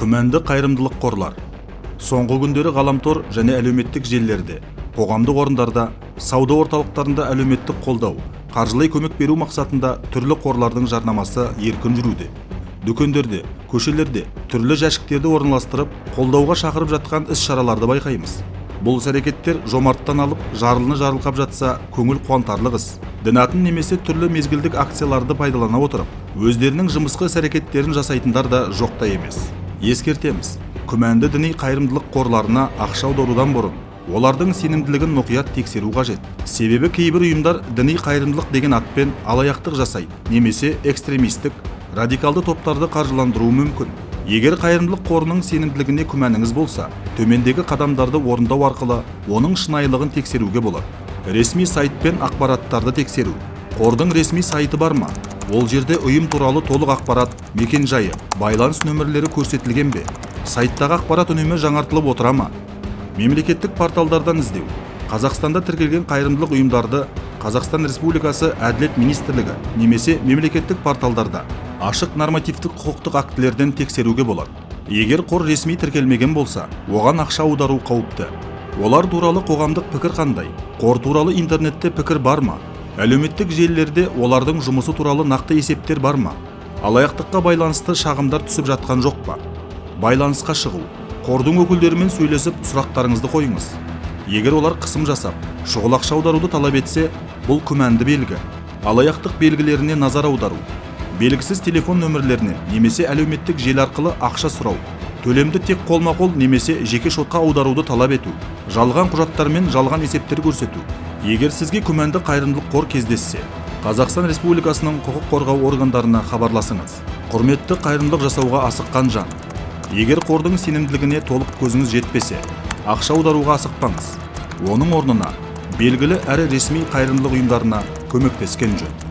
Күмәнді қайырымдылық қорлар. Соңғы күндері ғаламтор және әлеуметтік желілерде, қоғамдық орындарда, сауда орталықтарында әлеуметтік қолдау, қаржылай көмек беру мақсатында түрлі қорлардың жарнамасы еркін жүруде. Дүкендерде, көшелерде түрлі жәшіктерді орналастырып, қолдауға шақырып жатқан іс-шараларды байқаймыз. Бұл әрекеттер жомарттан алып, жарылыны жарылқап жатса, көңіл қуантарлық іс. Дінатын немесе түрлі мезгілдік акцияларды пайдалана отырып, өздерінің жымысқы іс-әрекеттерін жасайтындар да жоқта емес. Ескертеміз, күмәнді діни қайырымдылық қорларына ақша аударудан бұрын олардың сенімділігін мұқият тексеру қажет. Себебі кейбір ұйымдар діни қайырымдылық деген атпен алаяқтық жасайды, немесе экстремистік, радикалды топтарды қаржыландыруы мүмкін. Егер қайырымдылық қорының сенімділігіне күмәніңіз болса, төмендегі қадамдарды орындау арқылы оның шынайылығын тексеруге болады. Ресми сайт пен ақпараттарды тексеру. Қордың ресми сайты бар ма? Ол жерде ұйым туралы толық ақпарат, мекен-жайы, байланыс нөмірлері көрсетілген бе? Сайттағы ақпарат үнемі жаңартылып отыра ма? Мемлекеттік порталдардан іздеу. Қазақстанда тіркелген қайырымдылық ұйымдарды Қазақстан Республикасы Әділет Министрлігі немесе мемлекеттік порталдарда ашық нормативтік құқықтық актілерден тексеруге болады. Егер қор ресми тіркелмеген болса, оған ақша аудару қауіпті. Олар туралы қоғамдық пікір қандай? Қор туралы интернетте пікір бар ма? Әлеуметтік желілерде олардың жұмысы туралы нақты есептер бар ма? Алаяқтыққа байланысты шағымдар түсіп жатқан жоқ па? Байланысқа шығу. Қордың өкілдерімен сөйлесіп, сұрақтарыңызды қойыңыз. Егер олар қысым жасап, шұғыл ақша аударуды талап етсе, бұл күмәнді белгі. Алаяқтық белгілеріне назар аудару. Белгісіз телефон нөмірлеріне немесе әлеуметтік желі арқылы ақша сұрау. Төлемді тек қолма-қол немесе жеке шотқа аударуды талап ету. Жалған құжаттар мен жалған есептер көрсету. Егер сізге күмәнді қайырымдылық қор кездессе, Қазақстан Республикасының құқық қорғау органдарына хабарласыңыз. Құрметті қайырымдылық жасауға асыққан жан. Егер қордың сенімділігіне толық көзіңіз жетпесе, ақша аударуға асықпаңыз. Оның орнына белгілі әрі ресми қайырымдылық ұйымдарына көмектескен жөн.